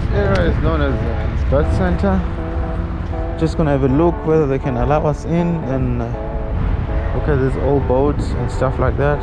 this area is known as birth center. Just gonna have a look whether they can allow us in and look at these old boats and stuff like that.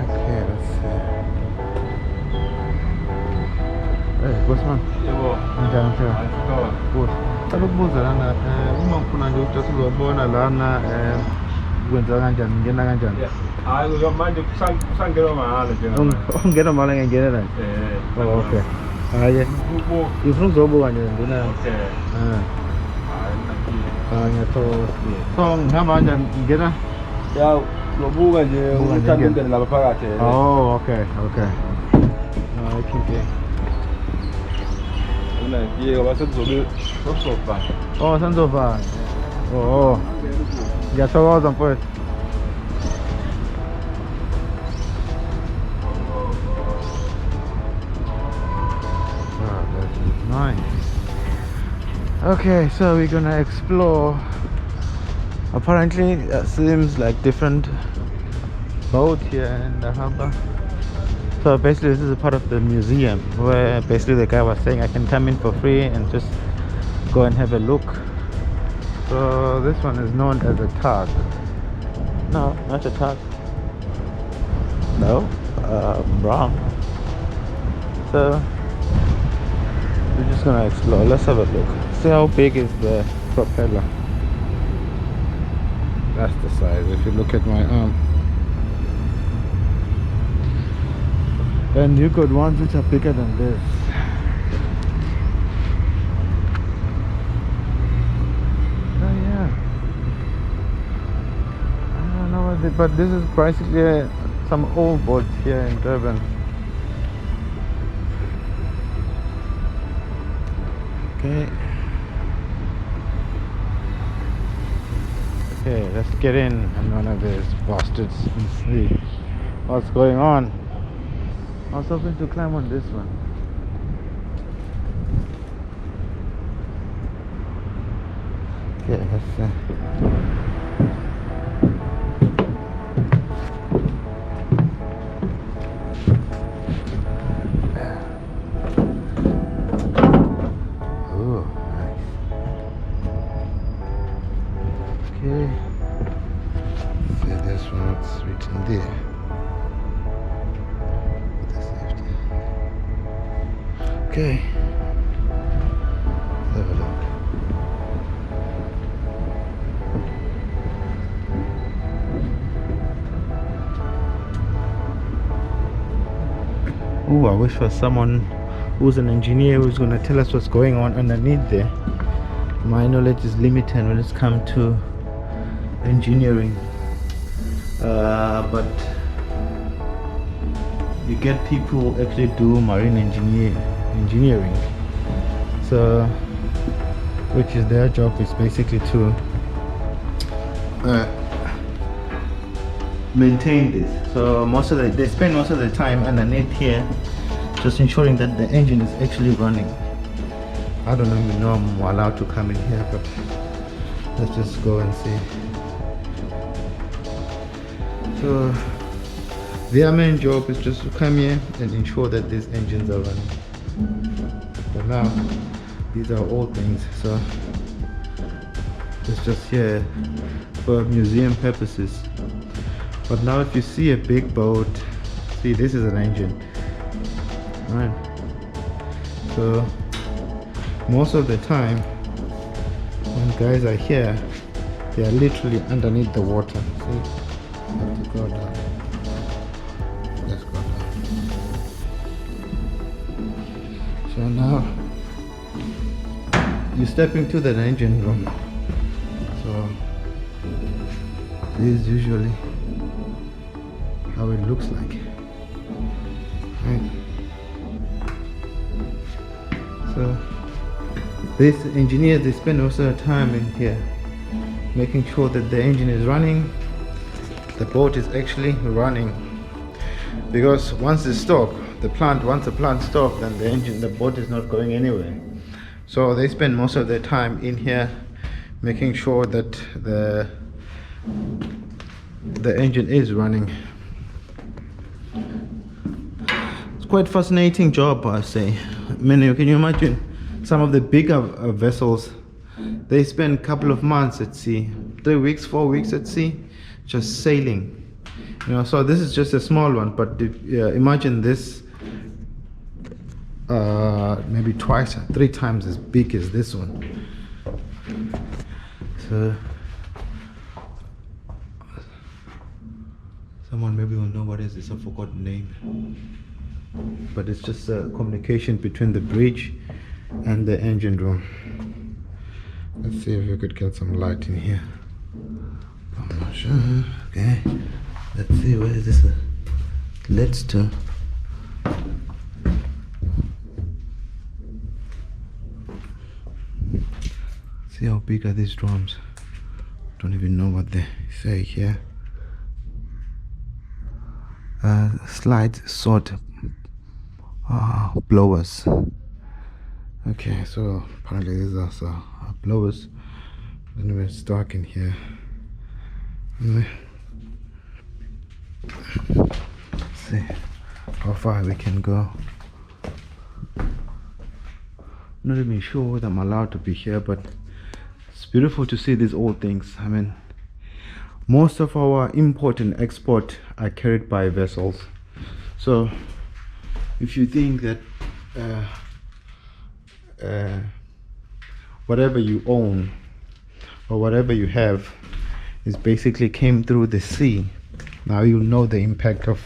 Okay, let's see. Hey, what's man? Good. Akubuza lana uma ufuna nje ukuthi sizobona lana kwenza kanjani ngena kanjani. Hayi uyo manje kusangena mahala njengamanje. Ungena mali ngengelela nje. Oh okay. Hayi. Ufuna uzobuka nje ngena. Okay. Ngiyathola. So ngihamba kanjani ngena? Ya lobuka nje uthanda ungene lapha phakathi. Oh okay. I think yeah, was it so far? Oh, Sandoval. Oh. Ngiyathokoza mfowethu. That's nice. Okay, so we're gonna explore. Apparently, it seems like different boat here in the harbor. So basically this is a part of the museum where basically the guy was saying I can come in for free and just go and have a look. So this one is known as a tug. No, not a tug. No, wrong. So we're just gonna explore. Let's have a look. See how big is the propeller. That's the size if you look at my arm. And you got ones which are bigger than this. Oh yeah. I don't know what but this is basically some old boats here in Durban. Okay. Okay, let's get in on one of these bastards and see what's going on. I was hoping to climb on this one. Okay, let's see. Oh, nice. Okay. See this one, what's written there. Okay, let's have a look. Oh, I wish for someone who's an engineer who's going to tell us what's going on underneath there. My knowledge is limited when it's come to engineering, but you get people who actually do marine engineering, so which is their job is basically to maintain this. So they spend most of the time underneath here just ensuring that the engine is actually running. I don't even know I'm allowed to come in here, but let's just go and see. So their main job is just to come here and ensure that these engines are running. But now, these are old things, so it's just here for museum purposes. But now if you see a big boat, see this is an engine, right? So most of the time, when guys are here, they are literally underneath the water. See? Have to go down. Let's go down. So now you step into the engine room. So this is usually how it looks like. Right. So these engineers, they spend most of the time in here making sure that the engine is running, the boat is actually running, because once the plant stops, then the boat is not going anywhere. So they spend most of their time in here making sure that the engine is running. It's quite fascinating job, I say. I mean, can you imagine some of the bigger vessels? They spend a couple of months at sea, 3 weeks, 4 weeks at sea, just sailing. You know, so this is just a small one, but imagine this, maybe twice, 3 times as big as this one. So someone maybe will know what is this. I forgot the name, but it's just a communication between the bridge and the engine room. Let's see if we could get some light in here. I'm not sure. Okay, let's see, where is this leads to. See how big are these drums? Don't even know what they say here. Slide sort blowers. Okay, so apparently these are blowers. Anyway, it's dark in here. Anyway, let's see how far we can go. Not even sure whether I'm allowed to be here, but it's beautiful to see these old things. I mean, most of our import and export are carried by vessels. So if you think that whatever you own or whatever you have is basically came through the sea, now you'll know the impact of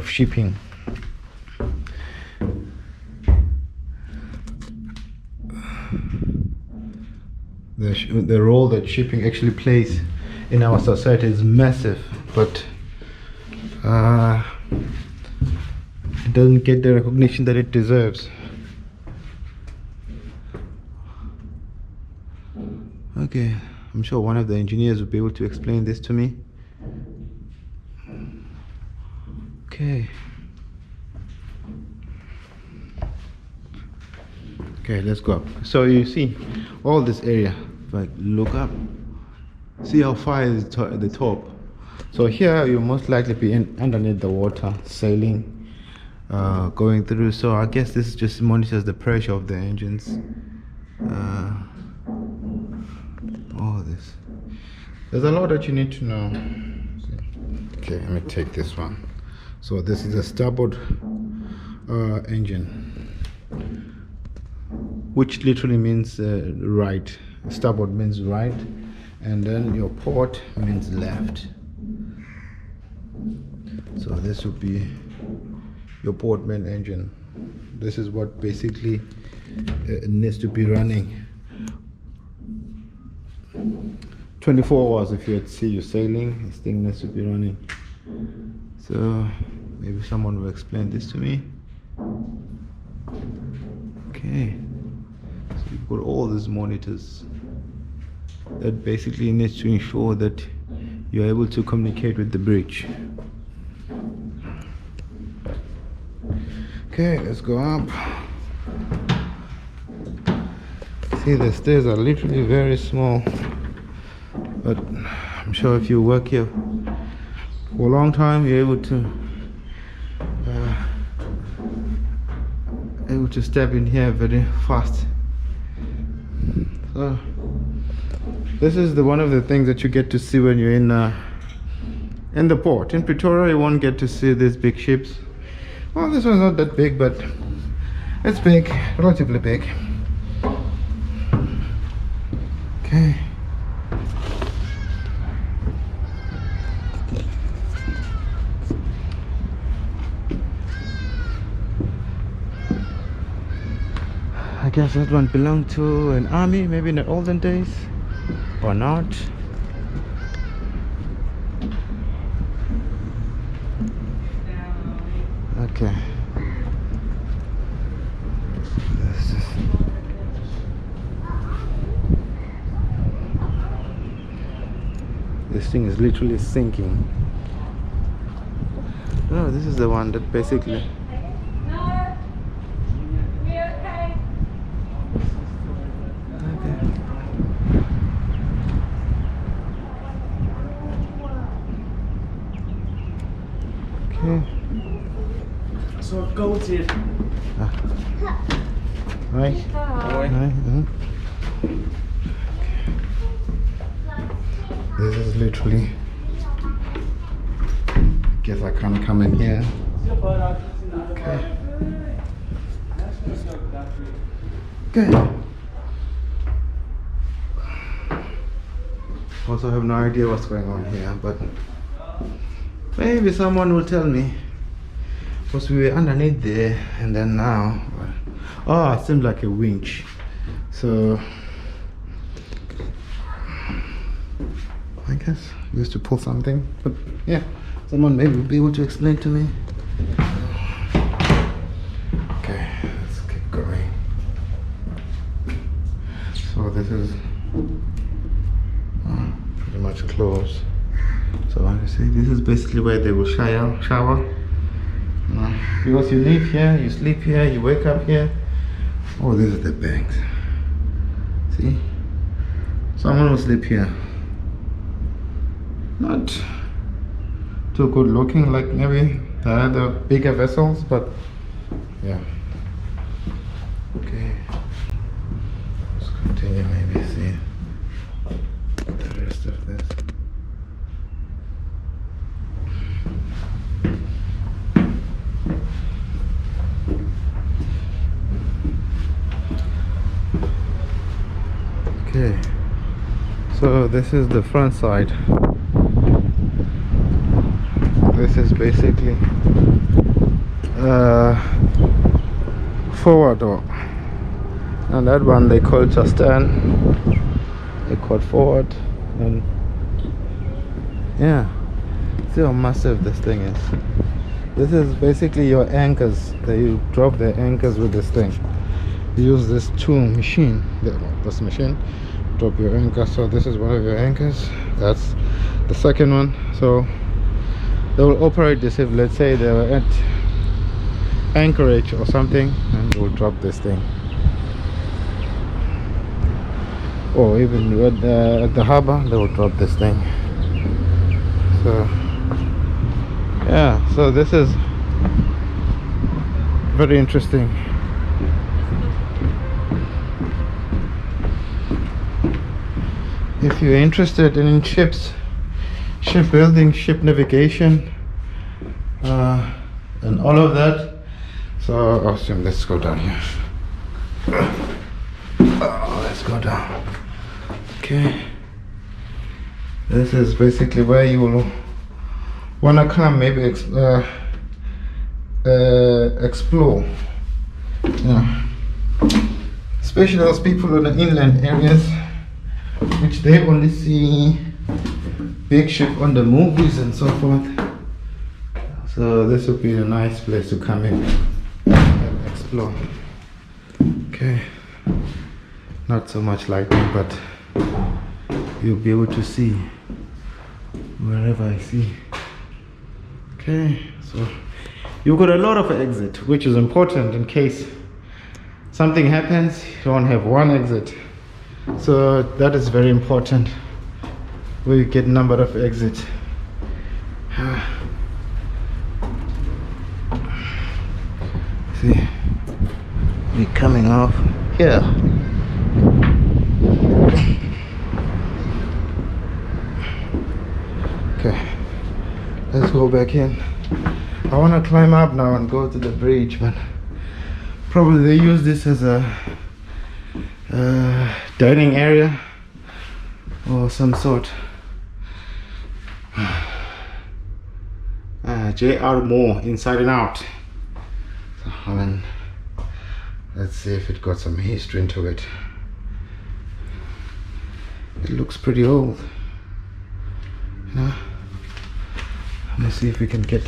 shipping. The role that shipping actually plays in our society is massive, but it doesn't get the recognition that it deserves. Okay, I'm sure one of the engineers will be able to explain this to me. Okay. Okay, let's go up. So you see all this area, if I look up, see how far is the top. So here you'll most likely be underneath the water, sailing, going through. So I guess this just monitors the pressure of the engines. All this. There's a lot that you need to know. Okay, let me take this one. So this is a starboard engine, which literally means right. Starboard means right, and then your port means left. So this would be your port main engine. This is what basically needs to be running 24 hours. If you're at sea, you're sailing, this thing needs to be running. So maybe someone will explain this to me. Okay, so you've got all these monitors that basically needs to ensure that you're able to communicate with the bridge. Okay, let's go up. See, the stairs are literally very small, but I'm sure if you work here for a long time, you're able to step in here very fast. So this is one of the things that you get to see when you're in the port. In Pretoria, you won't get to see these big ships. Well, this one's not that big, but it's big, relatively big. Okay. I guess that one belonged to an army, maybe in the olden days, or not. Okay. This thing is literally sinking. No, this is the one that basically. So go to it. Right? Hi. Right. This is literally. Guess I can't come in here. Okay. Okay. Also have no idea what's going on here, but maybe someone will tell me. Because we were underneath there, and then now, oh, it seemed like a winch. So I guess we used to pull something, but yeah, someone maybe will be able to explain to me. Okay, let's keep going. So this is pretty much closed. So like I say, this is basically where they will shower. Because you live here, you sleep here, you wake up here. Oh, these are the banks. See? Someone will sleep here. Not too good looking, like maybe the other bigger vessels, but yeah. Okay. Let's continue, maybe see the rest of this. Okay, so this is the front side. This is basically forward door, and that one they call Justin. They call forward, and yeah, see how massive this thing is. This is basically your anchors. You drop the anchors with this thing. You use this machine, this machine, drop your anchor. So this is one of your anchors. That's the second one. So they will operate this if, let's say, they were at anchorage or something, and they will drop this thing. Or even at the harbor, they will drop this thing. So yeah, so this is very interesting. If you're interested in ships, shipbuilding, ship navigation, and all of that, so awesome. Let's go down here. Let's go down. Okay, this is basically where you will wanna come, maybe explore. Yeah, especially those people in the inland areas, which they only see big ship on the movies and so forth. So this would be a nice place to come in and explore. Okay, not so much lighting, but you'll be able to see wherever I see. Okay, so you've got a lot of exit, which is important in case something happens. You don't have one exit. So that is very important. We get number of exits. See, we coming off here. Okay, let's go back in. I want to climb up now and go to the bridge, but probably they use this as a dining area or some sort. JR Moore, inside and out. So, I mean, let's see if it got some history into it. It looks pretty old, you know. Let's see if we can get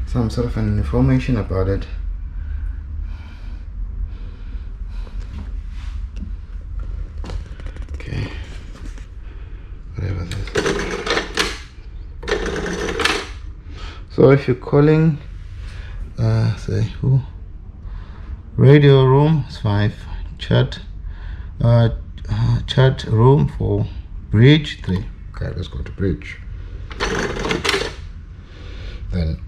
some sort of an information about it. Okay, whatever this is. So if you're calling, say who? Radio room is 5. Chat room for bridge 3. Okay, let's go to bridge. Then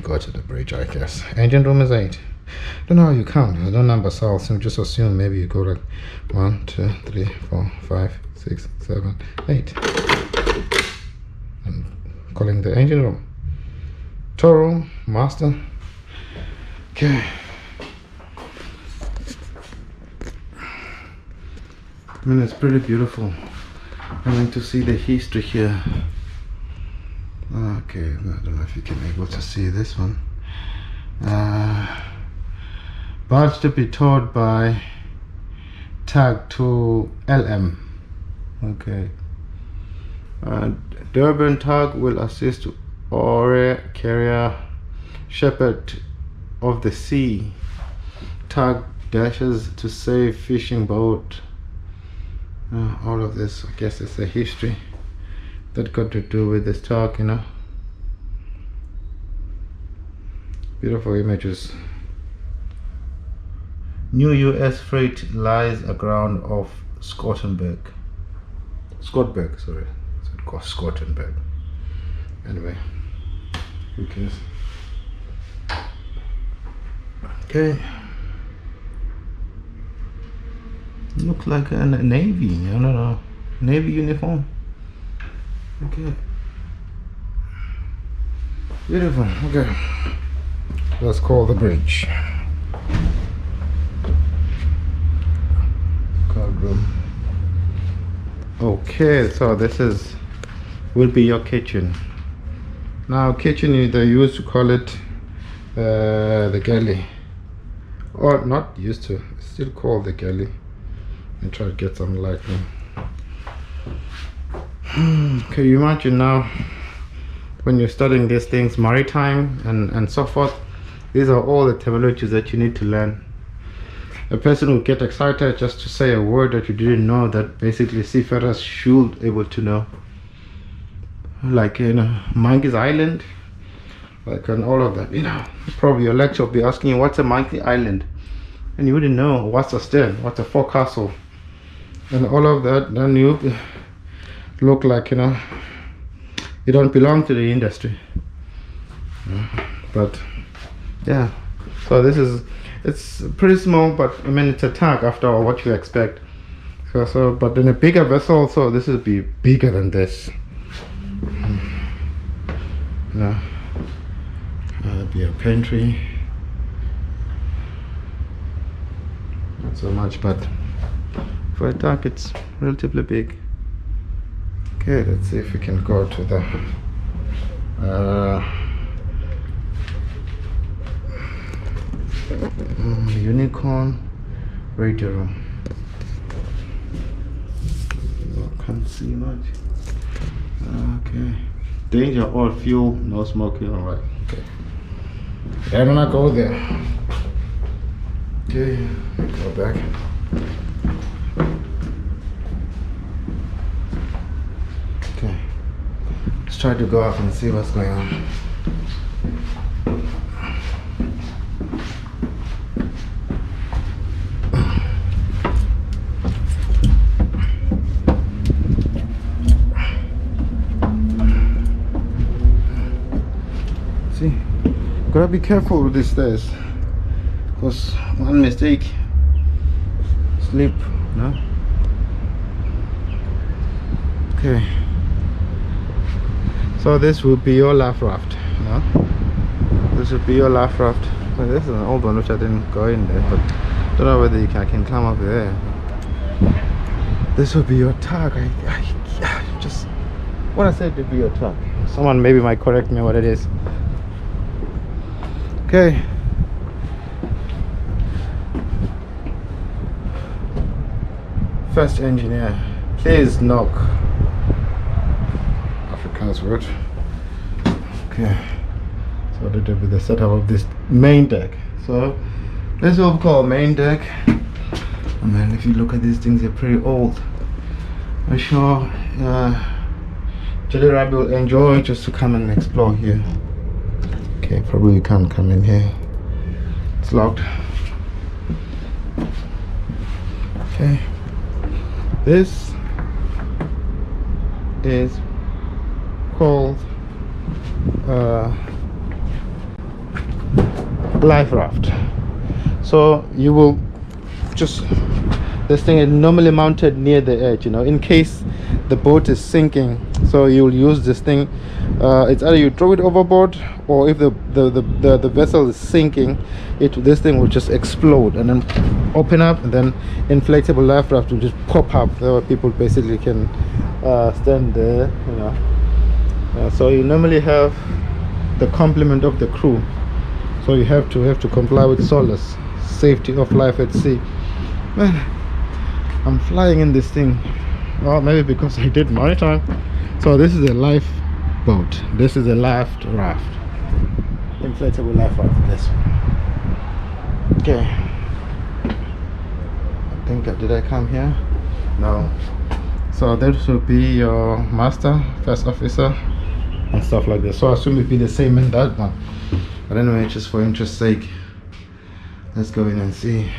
Go to the bridge, I guess. Engine room is 8. Don't know how you count. I don't number cells, so just assume maybe you go like 1, 2, 3, 4, 5, 6, 7, 8. I'm calling the engine room. Tow room, master. Okay. I mean, it's pretty beautiful. I'm going to see the history here. Okay, I don't know if you can be able to see this one. Barge to be towed by tag to LM. Okay. Durban tug will assist ore carrier shepherd of the sea. Tug dashes to save fishing boat. All of this, I guess, is a history that got to do with this talk, you know. Beautiful images. New US freight lies aground off Scottberg. Sorry. It's called Scottberg. Anyway, who cares? Okay. Looks like a navy, I don't know, navy uniform. Okay, beautiful. Okay, let's call the bridge. Card room. Okay, so this will be your kitchen. Now kitchen, they used to call it the galley, or not used to, still called the galley. And try to get some lighting. Can you imagine now when you're studying these things, maritime and so forth, these are all the terminologies that you need to learn. A person will get excited just to say a word that you didn't know, that basically seafarers should able to know, like, you know, Monkey's Island, like, and all of that. You know, probably your lecturer will be asking you, what's a Monkey Island, and you wouldn't know what's a stern, what's a forecastle, and all of that. Then you look like, you know, you don't belong to the industry. But yeah, so this is, it's pretty small, but I mean, it's a tug after all, what you expect. So but in a bigger vessel, so this will be bigger than this. Yeah, that'll be a pantry. Not so much, but for a tug it's relatively big. Okay, let's see if we can go to the unicorn radio room. Can't see much. Okay, danger, all fuel, no smoking. All right. Okay, I do not go there. Okay, go back. Okay, let's try to go up and see what's going on. See, gotta be careful with these stairs, because one mistake, slip, no? Okay, so this will be your life raft, no? This will be your life raft. Well, this is an old one which I didn't go in there, but don't know whether I can climb up there. This will be your tug. I just, when I said it would be your tug, someone maybe might correct me what it is. Okay. First engineer, please knock. Afrikaans word. Okay. So that will be the setup of this main deck. So this is what we call main deck. And then if you look at these things, they're pretty old. I'm sure Henry Robb will enjoy just to come and explore here. Okay, probably you can't come in here. It's locked. Okay. This is called life raft. So you will just, this thing is normally mounted near the edge, you know, in case the boat is sinking. So you'll use this thing. It's either you throw it overboard, or if the vessel is sinking, this thing will just explode and then open up, and then inflatable life raft will just pop up. So people basically can stand there, you know. So you normally have the complement of the crew. So you have to comply with SOLAS, safety of life at sea. Man, I'm flying in this thing. Well, maybe because I did maritime. So this is a life boat. This is a life raft. Inflatable life raft. This one. Okay. I think did I come here? No. So that will be your master, first officer, and stuff like that. So I assume it'd be the same in that one. But anyway, just for interest's sake, let's go in and see.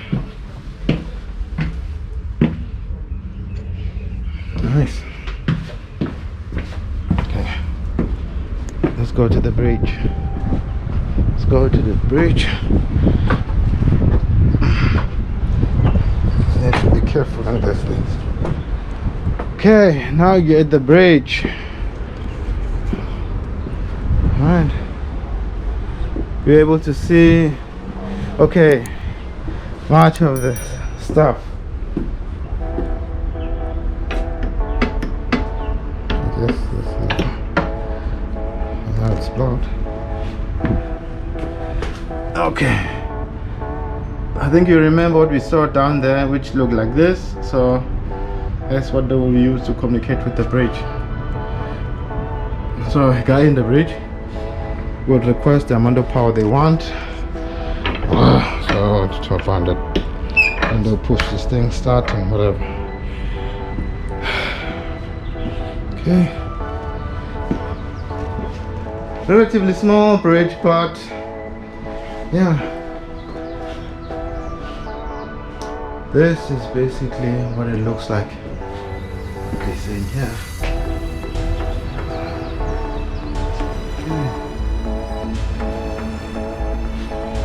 Nice. Okay. Let's go to the bridge. Let's go to the bridge. I have to be careful on these things. Okay, now you're at the bridge. Alright. You're able to see, okay, much of this stuff. This is now it's blocked. Okay. I think you remember what we saw down there, which looked like this. So that's what they will use to communicate with the bridge. So a guy in the bridge would request the amount of power they want. So to find it, and they'll push this thing, start and whatever. Okay. Relatively small bridge, but yeah. This is basically what it looks like. Okay, so in here.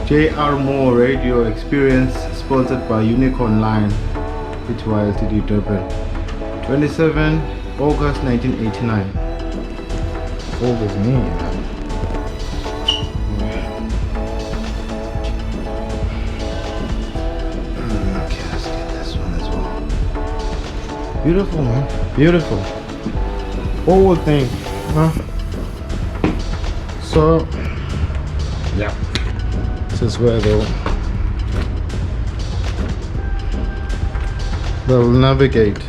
JR Moore Radio Experience, sponsored by Unicorn Line, Algoa Ltd, Durban. 27 August 1989. Old as me. Okay, let's get this one as well. Beautiful, man. Beautiful. Whole thing. Huh? So, yeah. This is where they'll navigate.